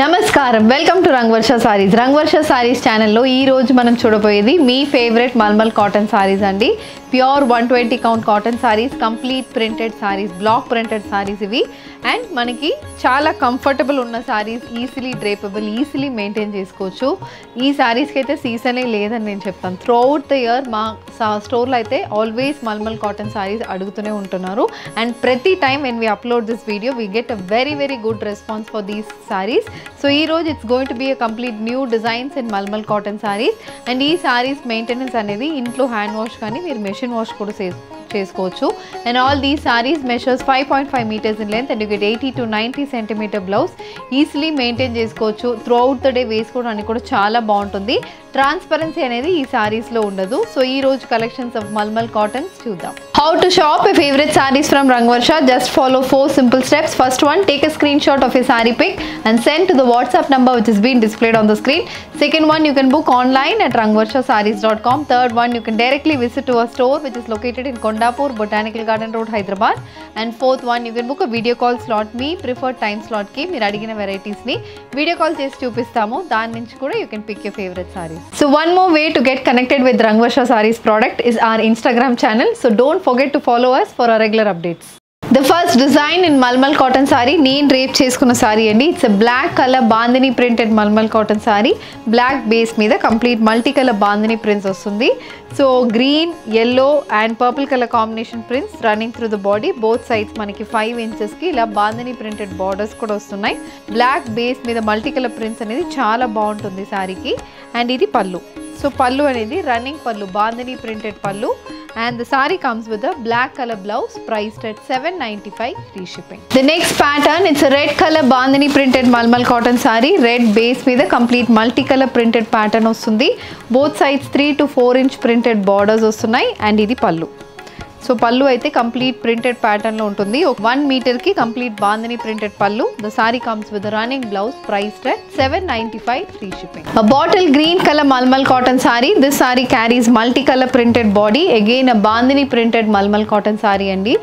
నమస్కారం welcome to Rangavarsha saris. Rangavarsha saris ఛానల్లో ఈ రోజు మనం చూడబోయేది మీ ఫేవరెట్ మల్మల్ కాటన్ సారీస్ అండి. Pure 120 count cotton saris, complete printed saris, block printed saris ఇవి. అండ్ మనకి చాలా కంఫర్టబుల్ ఉన్న సారీస్, ఈజీలీ డ్రేపబుల్, ఈజీలీ మెయింటైన్ చేసుకోవచ్చు. ఈ సారీస్కి అయితే సీజనే లేదని నేను చెప్తాను. త్రూ అవుట్ ద ఇయర్ మా స్టోర్లో అయితే ఆల్వేస్ మల్మల్ కాటన్ సారీస్ అడుగుతూనే ఉంటున్నారు. అండ్ ప్రతి time when we upload this video we get a very good response for these saris. So ఈ రోజు it's going to be a complete new designs in malmal cotton saris. And ఈ saris maintenance అనేది ఇంట్లో హ్యాండ్ వాష్ కానీ మీరు మెషిన్ వాష్ కూడా చేసుకోవచ్చు. And all these saris measures 5.5 meters in length and you get 80 to 90 centimeter blouse. Easily maintain చేసుకోవచ్చు. Through out the day వేసుకోవడానికి కూడా చాలా బాగుంటుంది. ట్రాన్స్పరెన్సీ అనేది ఈ సారీస్లో ఉండదు. సో ఈ రోజు కలెక్షన్స్ ఆఫ్ మల్మల్ కాటన్స్ చూద్దాం. How to shop your favorite sarees from Rangvarsha? Just follow 4 simple steps. First one, take a screenshot of your saree pic and send to the WhatsApp number which is being displayed on the screen. Second one, you can book online at rangvarshasarees.com. Third one, you can directly visit to our store which is located in Kondapur, Botanical Garden Road, Hyderabad. And fourth one, you can book a video call slot. Me preferred time slot ki meer adigina varieties ni video call chesi chupistamu. Dan nunchi kuda you can pick your favorite sarees. So one more way to get connected with Rangvarsha Sarees product is our Instagram channel. So don't forget to follow us for our regular updates. The first design in Malmal cotton saree, నేను drape చేసుకున్న సారీ అండి. It's a black colour bandhani printed malmal cotton sari. Black base మీద complete multi colour bandhani prints వస్తుంది. So green, yellow and purple colour combination prints running through the body. Both sides మనకి 5 inchesకి ఇలా bandhani printed borders కూడా వస్తున్నాయి. బ్లాక్ బేస్ మీద మల్టీ కలర్ ప్రింట్స్ అనేది చాలా బాగుంటుంది సారీకి. అండ్ ఇది పళ్ళు. సో పళ్ళు అనేది రన్నింగ్ పళ్ళు, బాందిని ప్రింటెడ్ పళ్ళు. And the saree comes with a black color blouse priced at $795 free shipping. The next pattern, it's a red color bandhani printed malmal cotton saree. Red base with a complete multicolor printed pattern ostundi. Both sides 3 to 4 inch printed borders ostunnai and idi pallu. So పళ్ళు అయితే complete printed ప్యాటర్న్లో ఉంటుంది. 1 మీటర్కి complete bandhani printed పళ్ళు. The sari comes with running blouse priced at $795 free shipping. A bottle green color malmal cotton saree. This saree carries multi-color printed body. Again a bandhani printed malmal cotton saree అండి.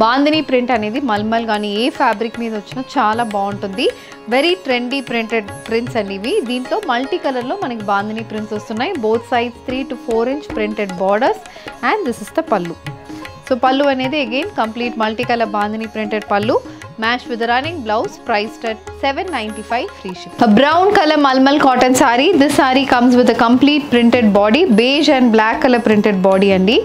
Bandhani print అనేది మల్మల్ కానీ ఏ fabric మీద వచ్చినా చాలా బాగుంటుంది. Very trendy printed prints అండి ఇవి. దీంట్లో మల్టీ కలర్లో మనకి బాందిని ప్రింట్స్ వస్తున్నాయి. Both sides 3 to 4 inch printed borders and this is the pallu. So pallu అనేది again complete multi colour bandhani printed pallu match with running blouse priced at $795 free ship. Brown colour malmal cotton sari. This sari comes with a complete printed body. Beige and black colour printed body అండి.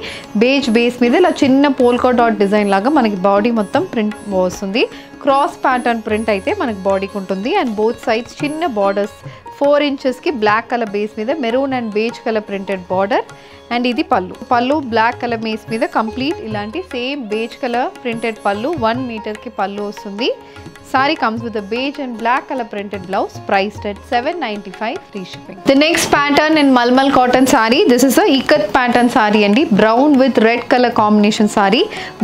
Beige base మీద ఇలా చిన్న polka dot design లాగా మనకి body మొత్తం print వస్తుంది. Cross pattern print అయితే మనకి బాడీకి ఉంటుంది. అండ్ బోత్ సైడ్స్ చిన్న బార్డర్స్ 4 inchesకి బ్లాక్ కలర్ బేస్ మీద maroon and beige colour printed border. And ఇది పళ్ళు బ్లాక్ కలర్ బేస్ మీద కంప్లీట్ ఇలాంటి same beige colour printed pallu. 1 మీటర్కి పళ్ళు వస్తుంది. Sari comes with beige and black colour printed blouse priced at $795 free shipping. The next pattern in malmal cotton sari. This is a ikat pattern sari అండి. Brown with red colour combination sari.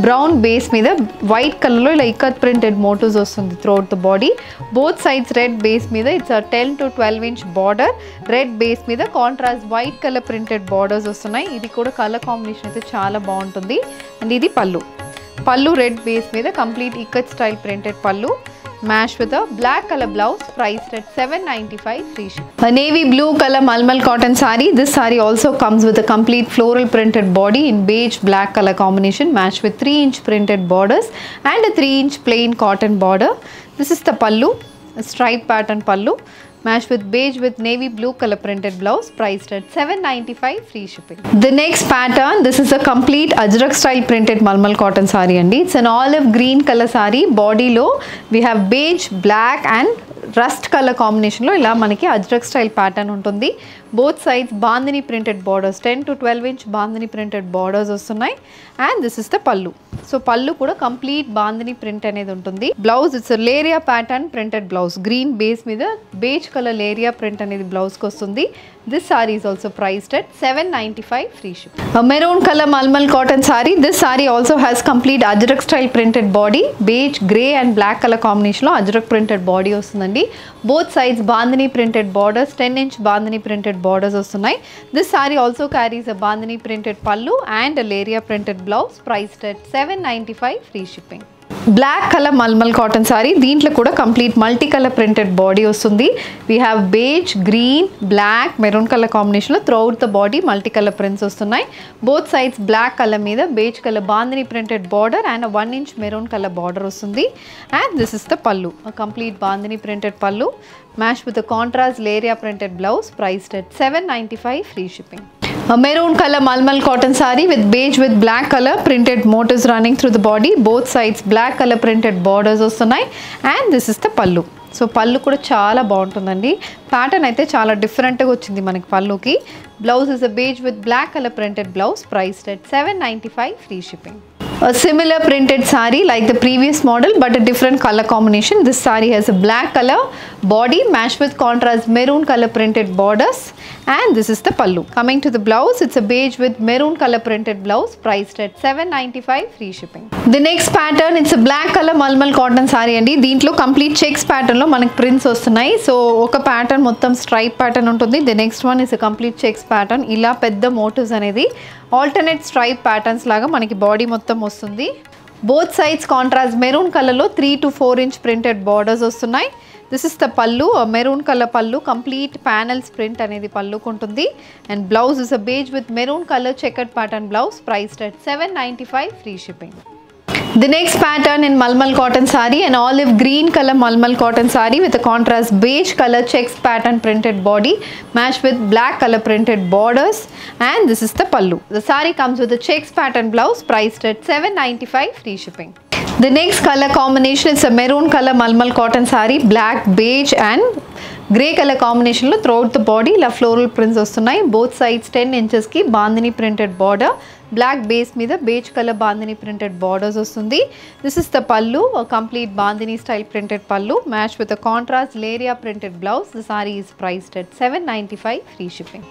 Brown base మీద white కలర్లో ఇలా ikat printed motifs వస్తుంది throughout the body. Both sides red base మీద it's 10 to 12 inch border. Red base మీద contrast white colour printed borders వస్తున్నాయి. ఇది కూడా కలర్ కాంబినేషన్ అయితే చాలా బాగుంటుంది. అండ్ ఇది పళ్ళు రెడ్ బేస్ మీద complete ikat style printed pallu match with a black colour blouse priced at $795 free ship. Navy blue colour malmal cotton sari. This sari also comes with a complete floral printed body in beige black colour combination match with 3 inch printed borders and a 3 inch plain cotton border. This is the pallu, a stripe pattern pallu matched with beige with navy blue color printed blouse priced at $795 free shipping. The next pattern, this is a complete ajrak style printed malmal cotton saree andi. It's an olive green color saree. Body lo we have beige, black and rust colour కాంబినేషన్లో ఇలా మనకి ajrak style pattern ఉంటుంది. Both sides bandhani printed borders 10 to 12 inch bandhani printed borders వస్తున్నాయి. And this is the pallu. So pallu కూడా complete bandhani print అనేది ఉంటుంది. Blouse it's leheriya pattern printed blouse. Green base మీద beige colour leheriya print అనేది బ్లౌజ్కి వస్తుంది. This sari is also priced at $795 free ship. Maroon colour malmal cotton sari. This sari also has complete ajrak style printed body. Beige grey and black colour కాంబినేషన్లో ajrak printed body వస్తుందండి. Both sides bandhani printed borders 10 inch bandhani printed borders వస్తున్నాయి. This sari also carries a bandhani printed pallu and a leheriya printed blouse priced at $795 free shipping. Black colour malmal cotton sari, దీంట్లో కూడా complete multi colour printed body వస్తుంది. We have beige, green, black, maroon colour కాంబినేషన్లో throughout the body multi colour prints వస్తున్నాయి. Both sides black colour మీద beige colour bandhani printed border and 1 inch maroon colour border వస్తుంది. And this is the pallu, complete bandhani printed pallu match with contrast leheriya printed blouse, priced at $795 free shipping. A maroon color malmal cotton saree with beige with black color printed motifs running through the body. Both sides black color printed borders వస్తున్నాయి. And this is the pallu. So pallu కూడా చాలా బాగుంటుందండి. Pattern అయితే చాలా డిఫరెంట్గా వచ్చింది మనకి పళ్ళుకి. Blouse is a beige with black colour printed blouse, priced at $795 free shipping. A similar printed saree like the previous model but a different color combination. This saree has a black color body matched with contrast maroon color printed borders, and this is the pallu. Coming to the blouse, it's a beige with maroon color printed blouse, priced at $795 free shipping. The next pattern, it's a black color malmal cotton saree andi. Deentlo complete checks pattern lo manaku prints vastunayi. So oka pattern mottham stripe pattern untundi. The next one is a complete checks pattern. Ila pedda motifs anedi alternate stripe patterns laga manaki body mottham వస్తుంది. Both sides contrast maroon కలర్లో 3 to 4 inch printed borders వస్తున్నాయి. This is the పల్లు, maroon colour పల్లు, complete panels print అనేది పల్లుకు ఉంటుంది. And blouse is a beige with maroon colour chequered pattern blouse, priced at $795 free shipping. The next pattern in malmal cotton saree, an olive green color malmal cotton saree with a contrast beige color checks pattern printed body matched with black color printed borders, and this is the pallu. The saree comes with a checks pattern blouse, priced at $795 free shipping. The next color combination is a maroon color malmal cotton saree, black, beige and grey colour కాంబినేషన్లో throughout the body ఇలా floral prints వస్తున్నాయి. Both sides 10 inchesకి bandhani printed border, black base మీద beige colour bandhani printed borders వస్తుంది. This is the pallu, complete bandhani style printed pallu match with a contrast leheriya printed blouse. The sari is priced at $795 free shipping.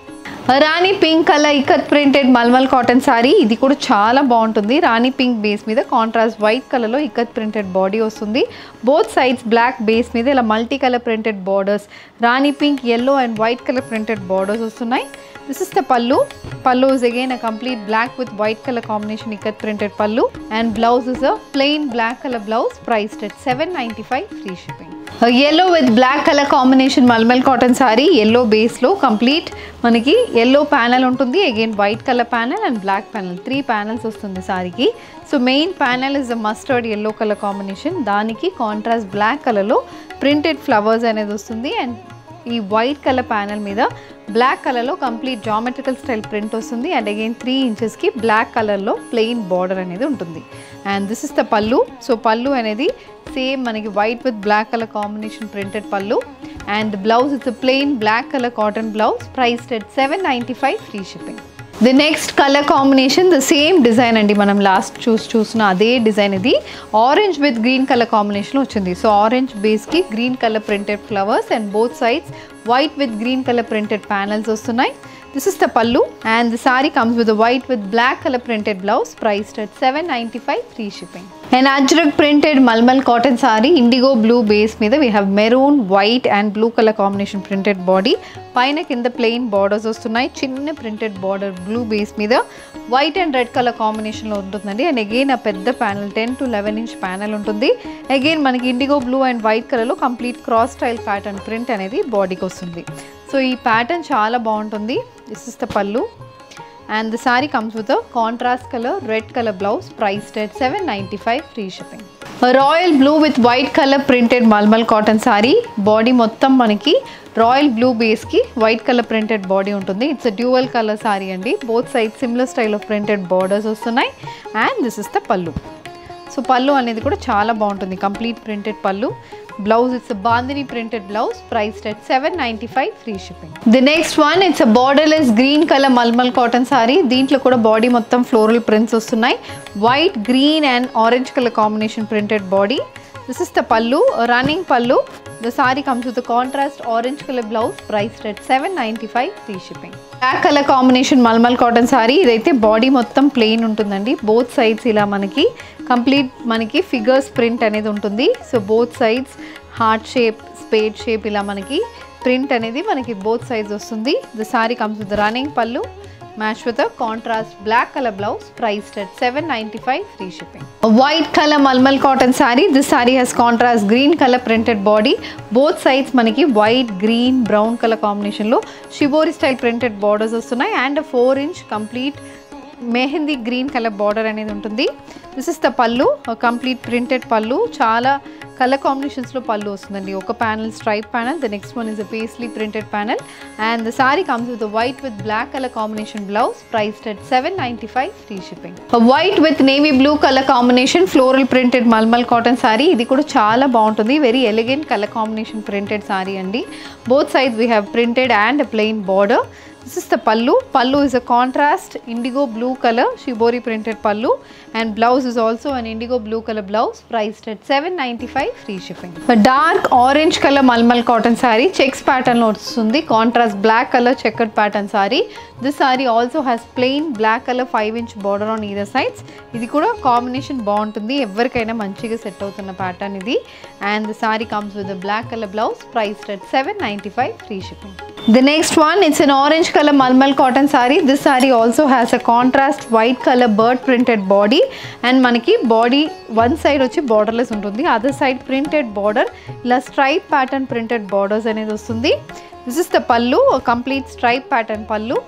Rani pink colour ikat printed malmal cotton sari, ఇది కూడా చాలా బాగుంటుంది. Rani pink base మీద contrast white కలర్లో ikat printed body వస్తుంది. Both sides black base మీద ఇలా multi colour printed borders, Rani pink, yellow and white colour printed borders వస్తున్నాయి. దిస్ ఇస్ ద పల్లు. Pallu is again a complete black with white color combination ikat printed pallu, and blouse is a plain black color blouse, priced at $795 free shipping. A yellow with black color combination malmal cotton saree, yellow base lo complete manaki yellow panel untundi, again white color panel and black panel, 3 panels vastundi saree ki. So main panel is a mustard yellow color combination, daniki contrast black color lo printed flowers anedi vastundi, and ఈ white colour panel మీద black కలర్లో complete geometrical style print వస్తుంది. And again 3 inchesకి black కలర్లో plain border అనేది ఉంటుంది. And this is the pallu. So pallu అనేది same మనకి white with black colour combination printed pallu, and blouse it's plain black colour cotton blouse, priced at $795 free shipping. The next colour combination the same design అండి, మనం last చూసిన అదే design. ఇది orange with green colour కాంబినేషన్లో వచ్చింది. So orange బేస్కి green colour printed flowers and both sides white with green colour printed panels వస్తున్నాయి. This is the pallu, and the sari comes with white with black colour printed blouse, priced at $795 free shipping. And ajrak printed malmal cotton sari, indigo blue base మీద we have maroon, white and blue colour combination printed body, పైన కింద plain borders వస్తున్నాయి. చిన్న printed border blue base మీద white and red colour కాంబినేషన్లో ఉంటుందండి. And again ఆ పెద్ద ప్యానల్ 10 to 11 inch ప్యానల్ ఉంటుంది. అగైన్ మనకి ఇండిగో బ్లూ అండ్ వైట్ కలర్లో complete cross style pattern print అనేది బాడీకి వస్తుంది. సో ఈ ప్యాటర్న్ చాలా బాగుంటుంది. దిస్ ఇస్ ద పల్లు, and the saree comes with a contrast color red color blouse, priced at $795 free shipping. A royal blue with white color printed malmal cotton saree, body మొత్తం మనకి royal blue బేస్కి white colour printed body ఉంటుంది. It's a dual colour sari అండి. Both side similar style of printed borders వస్తున్నాయి. And this is the pallu. So pallu అనేది కూడా చాలా బాగుంటుంది, complete printed pallu. Blouse, it's a bandhani printed blouse, priced at $795 free shipping. The next one, it's a borderless green color malmal cotton saree. దీంట్లో కూడా body మొత్తం floral prints వస్తున్నాయి. White, green and orange colour combination printed body. This is the pallu, running pallu. The saree comes with a contrast orange color blouse, priced at $795 free shipping. Black color combination malmal cotton saree. ఇదైతే body మొత్తం plain ఉంటుందండి. Both sides ఇలా మనకి complete మనకి figures print అనేది ఉంటుంది. So both sides heart shape, spade shape ఇలా మనకి ప్రింట్ అనేది మనకి బోత్ సైడ్స్ వస్తుంది. The sari comes with running pallu matched with a contrast black color blouse, priced at $795, free shipping. A white color malmal cotton saree. This saree has contrast green color printed body. Both sides manaki white, green, brown color combination lo shibori style printed borders vastunayi and a 4-inch complete mehndi green colour border అనేది ఉంటుంది. This is the pallu, complete printed pallu. చాలా colour కాంబినేషన్స్లో పళ్ళు వస్తుందండి. ఒక panel stripe panel, the next one is a paisley printed panel and the sari comes with white with black colour combination blouse, priced at $795, free shipping. White with navy blue colour combination floral printed malmal cotton sari. ఇది కూడా చాలా బాగుంటుంది. Very elegant colour combination printed sorry అండి. Both sides we have printed and plain border. This is the pallu. Pallu is a contrast indigo blue color shibori printed pallu and blouse is also an indigo blue color blouse, priced at $795, free shipping. A dark orange color malmal cotton saree, checks pattern lo vastundi. Contrast black color checkered pattern saree. This saree also has plain black color 5-inch border on either sides. Idi kuda combination బాగుంటుంది. ఎవరికైనా మంచిగా set అవుతున్న pattern ఇది. And the saree comes with a black color blouse, priced at $795, free shipping. The next one, it's an orange color malmal cotton saree. This saree also has a contrast white color bird printed body and manaki body one side వచ్చి borderless ఉంటుంది, other side printed border, ఇలా stripe pattern printed borders అనేది వస్తుంది. This is the pallu, a complete stripe pattern pallu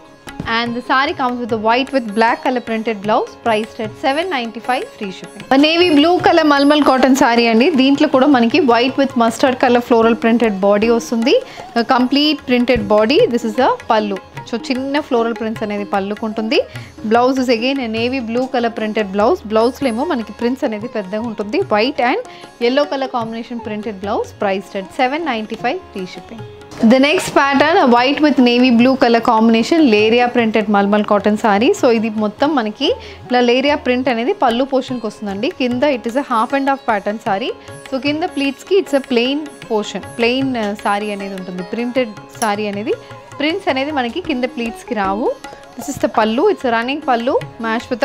and the saree comes with a white with black color printed blouse, priced at $795, free shipping. A navy blue color malmal cotton saree andi. దీంట్లో కూడా మనకి white with mustard color floral printed body వస్తుంది. A complete printed body. This is a pallu. So చిన్న floral prints అనేది పళ్ళుకు ఉంటుంది. Blouse is again navy blue colour printed blouse. బ్లౌజ్లో ఏమో మనకి ప్రింట్స్ అనేది పెద్దగా ఉంటుంది. White and yellow colour combination printed blouse, priced at $795, free shipping. The next pattern, a white with navy blue color combination leheriya printed malmal cotton sari. So ఇది మొత్తం మనకి ఇలా లేరియా ప్రింట్ అనేది పళ్ళు పోర్షన్కి వస్తుందండి. కింద it is a half and half pattern sari. So కింద ప్లీట్స్కి it's a plain portion, plain sari అనేది ఉంటుంది. ప్రింటెడ్ సారీ అనేది ప్రింట్స్ అనేది మనకి కింద ప్లీట్స్కి రావు. This is the pallu, it's running pallu match with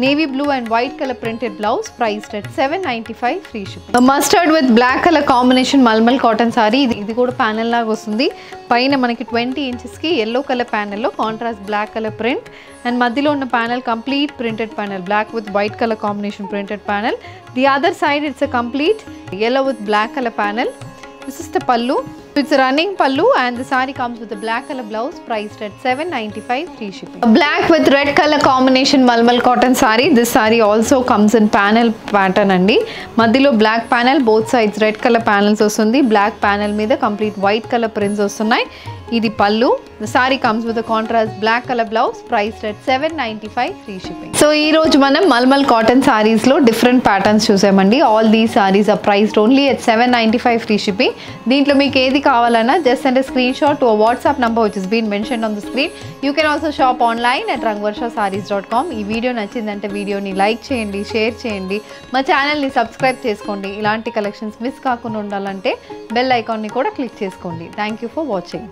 navy blue and white colour printed blouse, priced at $795, free shipping. Mustard with black colour combination malmal cotton sari. ఇది కూడా ప్యానెల్ లాగా వస్తుంది. పైన మనకి 20 ఇంచెస్కి ఎల్లో కలర్ ప్యానెల్లో contrast black colour print and మధ్యలో ఉన్న panel complete printed panel, black with white colour combination printed panel. The other side it's a complete yellow with black color panel. This is the pallu. It's a running pallu and the saree comes with a black color blouse, priced at $795, free shipping. A black with red color combination malmal cotton saree. This saree also comes in panel pattern andi. Madhilo black panel, both sides red color panels ostundi. Black panel meeda complete white color prints ostunayi. Idi pallu. The saree comes with a contrast black color blouse, priced at $795, free shipping. So ee roju manam malmal cotton sarees lo different patterns chusamandi. All these sarees are priced only at $795, free shipping. Deentlo meeku edi కావాలన్నా just send a screenshot to a WhatsApp number which has been mentioned on the screen. You can also shop online at rangvarshasarees.com. ఈ video నచ్చిందంటే వీడియోని like చేయండి, share చేయండి, మా ఛానల్ని subscribe చేసుకోండి. ఇలాంటి కలెక్షన్స్ మిస్ కాకుండా ఉండాలంటే బెల్ ఐకాన్ని కూడా క్లిక్ చేసుకోండి. Thank you for watching.